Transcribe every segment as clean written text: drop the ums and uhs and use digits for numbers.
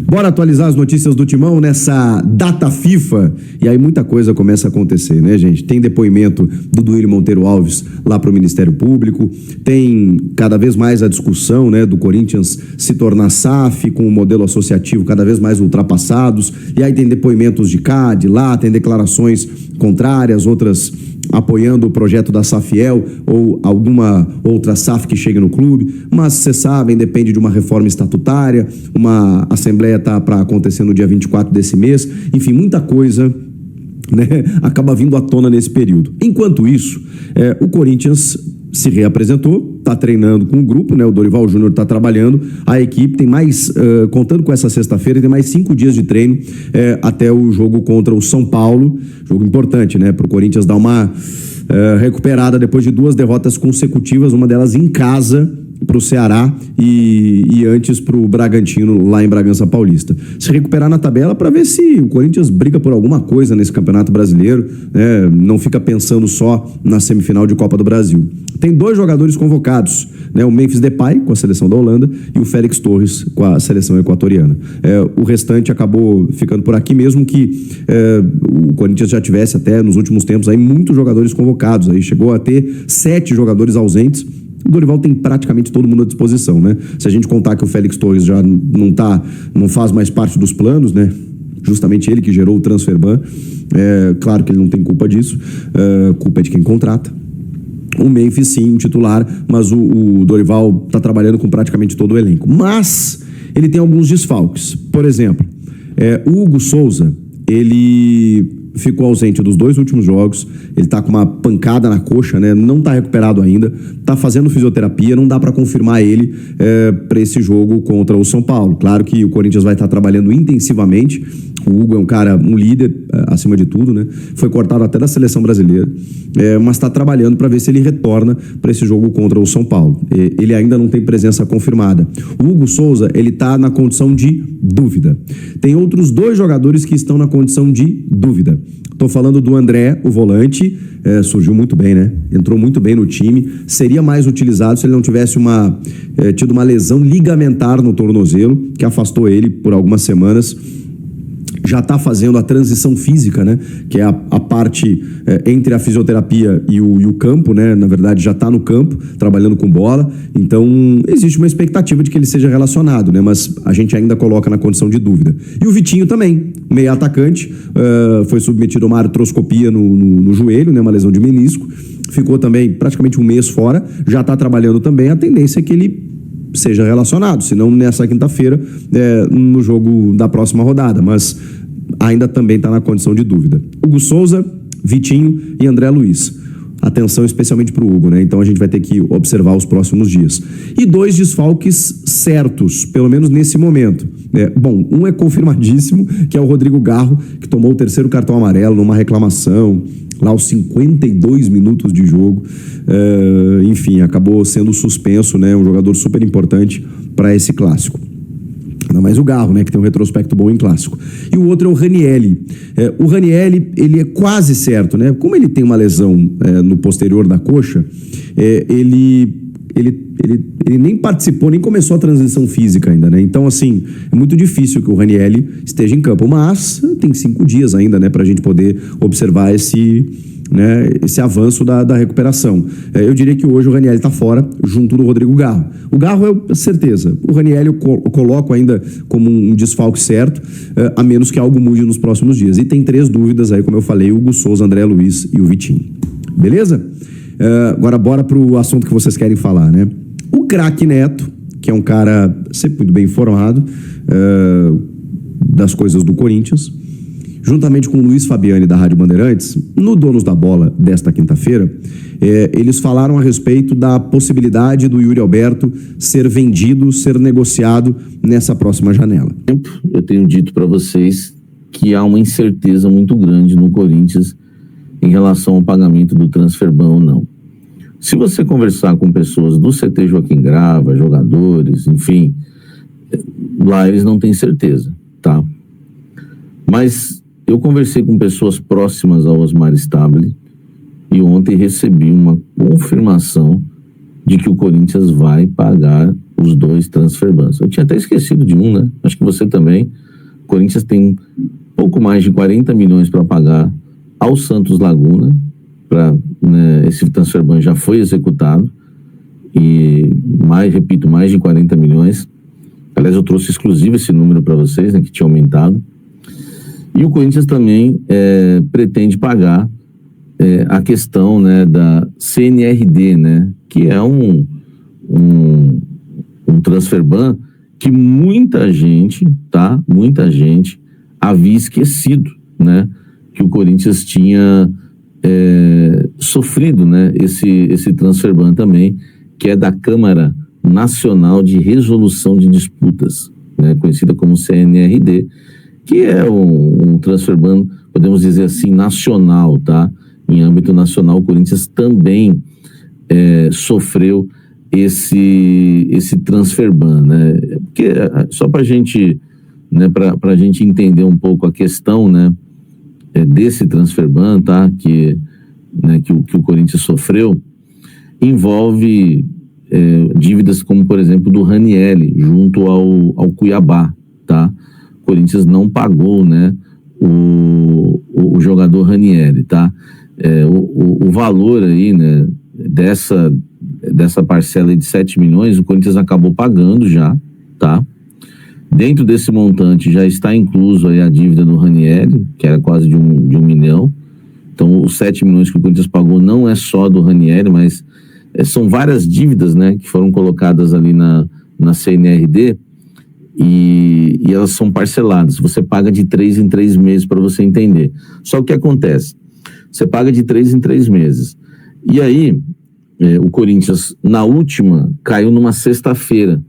Bora atualizar as notícias do Timão nessa data FIFA. E aí muita coisa começa a acontecer, né, gente? Tem depoimento do Duílio Monteiro Alves lá para o Ministério Público. Tem cada vez mais a discussão, né, do Corinthians se tornar SAF com o modelo associativo cada vez mais ultrapassados. E aí tem depoimentos de cá, de lá, tem declarações contrárias, outras apoiando o projeto da Safiel ou alguma outra SAF que chegue no clube, mas vocês sabem, depende de uma reforma estatutária, uma assembleia está para acontecer no dia 24 desse mês, enfim, muita coisa, né, acaba vindo à tona nesse período. Enquanto isso, o Corinthians se reapresentou, está treinando com o grupo, né? O Dorival Júnior está trabalhando, a equipe tem mais, contando com essa sexta-feira, tem mais 5 dias de treino até o jogo contra o São Paulo, jogo importante, né? Para o Corinthians dar uma recuperada depois de 2 derrotas consecutivas, uma delas em casa para o Ceará e antes para o Bragantino lá em Bragança Paulista. Se recuperar na tabela para ver se o Corinthians briga por alguma coisa nesse Campeonato Brasileiro, né? Não fica pensando só na semifinal de Copa do Brasil. Tem 2 jogadores convocados, né? O Memphis Depay com a seleção da Holanda e o Félix Torres com a seleção equatoriana. O restante acabou ficando por aqui, mesmo que o Corinthians já tivesse até nos últimos tempos aí muitos jogadores convocados, aí chegou a ter 7 jogadores ausentes. O Dorival tem praticamente todo mundo à disposição, né? Se a gente contar que o Félix Torres já não faz mais parte dos planos, né? Justamente ele que gerou o transfer ban. Claro que ele não tem culpa disso, culpa é de quem contrata. O Memphis sim, um titular, mas o Dorival está trabalhando com praticamente todo o elenco. Mas ele tem alguns desfalques. Por exemplo, o Hugo Souza, ele ficou ausente dos 2 últimos jogos, ele tá com uma pancada na coxa, né? Não tá recuperado ainda, tá fazendo fisioterapia, não dá para confirmar ele para esse jogo contra o São Paulo. Claro que o Corinthians vai estar trabalhando intensivamente, o Hugo é um líder acima de tudo, né? Foi cortado até da seleção brasileira, mas está trabalhando para ver se ele retorna para esse jogo contra o São Paulo. Ele ainda não tem presença confirmada. O Hugo Souza, ele tá na condição de dúvida. Tem outros 2 jogadores que estão na condição de dúvida. Estou falando do André, o volante, surgiu muito bem, né? Entrou muito bem no time, seria mais utilizado se ele não tivesse tido uma lesão ligamentar no tornozelo, que afastou ele por algumas semanas. Já está fazendo a transição física, né? Que é a parte entre a fisioterapia e o campo, né? Na verdade, já está no campo, trabalhando com bola. Então, existe uma expectativa de que ele seja relacionado, né? Mas a gente ainda coloca na condição de dúvida. E o Vitinho também, meio atacante, foi submetido a uma artroscopia no joelho, né? Uma lesão de menisco. Ficou também praticamente um mês fora, já está trabalhando também. A tendência é que ele seja relacionado, se não nessa quinta-feira, no jogo da próxima rodada, mas ainda também está na condição de dúvida. Hugo Souza, Vitinho e André Luiz. Atenção especialmente para o Hugo, né? Então a gente vai ter que observar os próximos dias. E 2 desfalques certos, pelo menos nesse momento. Bom, um é confirmadíssimo, que é o Rodrigo Garro, que tomou o 3º cartão amarelo numa reclamação, lá aos 52 minutos de jogo. Enfim, acabou sendo suspenso, né? Um jogador super importante para esse clássico. Ainda mais o Garro, né? Que tem um retrospecto bom em clássico. E o outro é o Ranielli. O Ranielli, ele é quase certo, né? Como ele tem uma lesão no posterior da coxa, ele nem participou, nem começou a transição física ainda, né? Então, assim, é muito difícil que o Ranielli esteja em campo, mas tem 5 dias ainda, né? Pra gente poder observar esse avanço da recuperação. Eu diria que hoje o Ranielli está fora, junto do Rodrigo Garro. O Garro é certeza. O Ranielli eu coloco ainda como um desfalque certo, a menos que algo mude nos próximos dias. E tem 3 dúvidas aí, como eu falei, o Hugo Souza, André Luiz e o Vitinho. Beleza? Agora bora pro assunto que vocês querem falar, né? O craque Neto, que é um cara sempre muito bem informado das coisas do Corinthians, juntamente com o Luiz Fabiani da Rádio Bandeirantes, no Donos da Bola desta quinta-feira, eles falaram a respeito da possibilidade do Yuri Alberto ser vendido, ser negociado nessa próxima janela. Eu tenho dito para vocês que há uma incerteza muito grande no Corinthians em relação ao pagamento do transfer ban ou não. Se você conversar com pessoas do CT Joaquim Grava, jogadores, enfim, lá eles não têm certeza, tá? Mas eu conversei com pessoas próximas ao Osmar Stabile e ontem recebi uma confirmação de que o Corinthians vai pagar os 2 transferbans. Eu tinha até esquecido de um, né? Acho que você também. O Corinthians tem pouco mais de 40 milhões para pagar ao Santos Laguna, né, esse transferban já foi executado, e mais de 40 milhões. Aliás, eu trouxe exclusivo esse número para vocês, né, que tinha aumentado. E o Corinthians também pretende pagar a questão, né, da CNRD, né, que é um transferban que muita gente havia esquecido, né, que o Corinthians tinha sofrido, né, esse transferban também, que é da Câmara Nacional de Resolução de Disputas, né, conhecida como CNRD, que é um transferban, podemos dizer assim, nacional, tá? Em âmbito nacional, o Corinthians também sofreu esse transferban, né? Porque, só para a gente, né, para a gente entender um pouco a questão, né, desse transferban, tá? Que o Corinthians sofreu, envolve dívidas como, por exemplo, do Ranieri junto ao Cuiabá, tá? O Corinthians não pagou, né, o jogador Ranieri, tá? O valor aí, né, dessa parcela aí de 7 milhões, o Corinthians acabou pagando já, tá? Dentro desse montante já está incluso aí a dívida do Ranieri, que era quase de um milhão. Então, os 7 milhões que o Corinthians pagou não é só do Ranieri, mas são várias dívidas, né, que foram colocadas ali na CNRD, e elas são parceladas. Você paga de 3 em 3 meses, para você entender. Só que o que acontece? Você paga de 3 em 3 meses. E aí, o Corinthians, na última, caiu numa sexta-feira.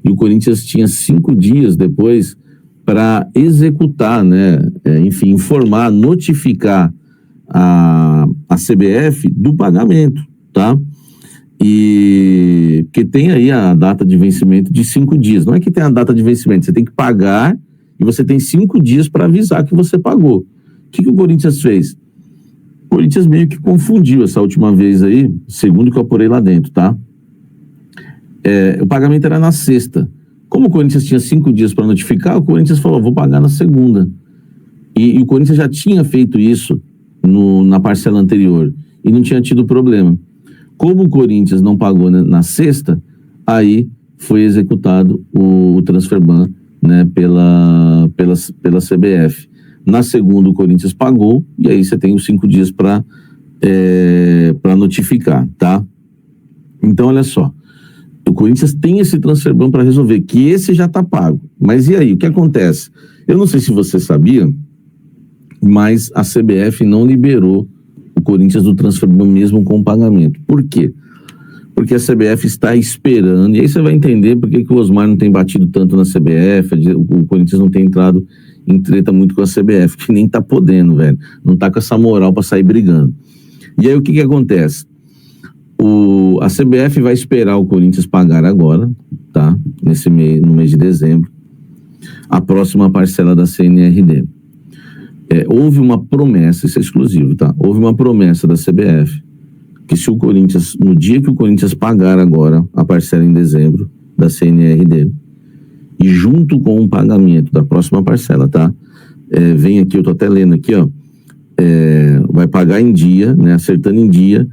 E o Corinthians tinha 5 dias depois para executar, né, enfim, informar, notificar a CBF do pagamento, tá? E que tem aí a data de vencimento de 5 dias. Não é que tem a data de vencimento, você tem que pagar e você tem 5 dias para avisar que você pagou. O que o Corinthians fez? O Corinthians meio que confundiu essa última vez aí, segundo que eu apurei lá dentro, tá? O pagamento era na sexta. Como o Corinthians tinha 5 dias para notificar, o Corinthians falou, vou pagar na segunda. E o Corinthians já tinha feito isso na parcela anterior e não tinha tido problema. Como o Corinthians não pagou na sexta, aí foi executado o transferban, né, pela CBF. Na segunda, o Corinthians pagou, e aí você tem os 5 dias para notificar, tá? Então, olha só, o Corinthians tem esse transferban para resolver, que esse já está pago. Mas e aí, o que acontece? Eu não sei se você sabia, mas a CBF não liberou o Corinthians do transferban mesmo com o pagamento. Por quê? Porque a CBF está esperando, e aí você vai entender por que o Osmar não tem batido tanto na CBF, o Corinthians não tem entrado em treta muito com a CBF, que nem tá podendo, velho. Não tá com essa moral para sair brigando. E aí o que acontece? A CBF vai esperar o Corinthians pagar agora, tá? No mês de dezembro, a próxima parcela da CNRD. Houve uma promessa, isso é exclusivo, tá? Houve uma promessa da CBF que se o Corinthians, no dia que o Corinthians pagar agora a parcela em dezembro da CNRD, e junto com o pagamento da próxima parcela, tá? Vem aqui, eu tô até lendo aqui, ó, vai pagar em dia, né? Acertando em dia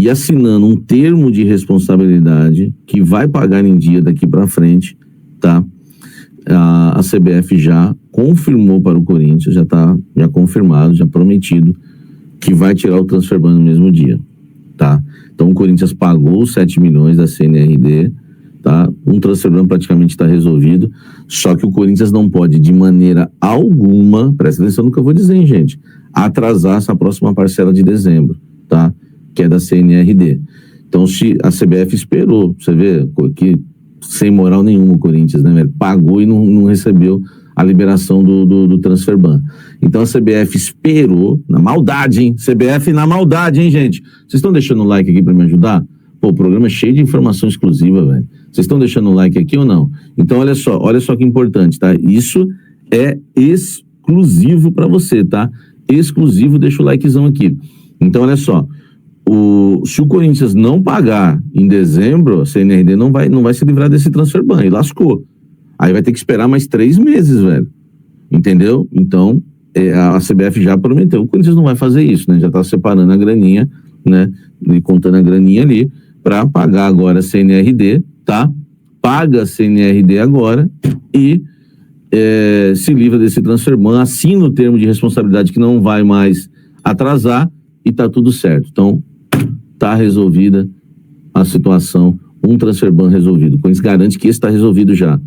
e assinando um termo de responsabilidade que vai pagar em dia daqui para frente, tá? A CBF já confirmou para o Corinthians, já confirmado, já prometido, que vai tirar o transferban no mesmo dia, tá? Então o Corinthians pagou os 7 milhões da CNRD, tá? Um transferban praticamente está resolvido, só que o Corinthians não pode de maneira alguma, presta atenção no que eu vou dizer, hein, gente, atrasar essa próxima parcela de dezembro, tá? Que é da CNRD. Então, se a CBF esperou, você vê que sem moral nenhuma o Corinthians, né, velho? Pagou e não recebeu a liberação do transferban. Então a CBF esperou, na maldade, hein? CBF na maldade, hein, gente? Vocês estão deixando o like aqui para me ajudar? Pô, o programa é cheio de informação exclusiva, velho. Vocês estão deixando o like aqui ou não? Então olha só que importante, tá? Isso é exclusivo para você, tá? Exclusivo, deixa o likezão aqui. Então olha só, se o Corinthians não pagar em dezembro, a CNRD não vai se livrar desse transfer ban, e lascou. Aí vai ter que esperar mais 3 meses, velho. Entendeu? Então, a CBF já prometeu. O Corinthians não vai fazer isso, né? Já tá separando a graninha, né? E contando a graninha ali para pagar agora a CNRD, tá? Paga a CNRD agora e se livra desse transfer ban, assina o termo de responsabilidade que não vai mais atrasar e tá tudo certo. Então, tá resolvida a situação, um transfer ban resolvido. O Corinthians garante que esse está resolvido já.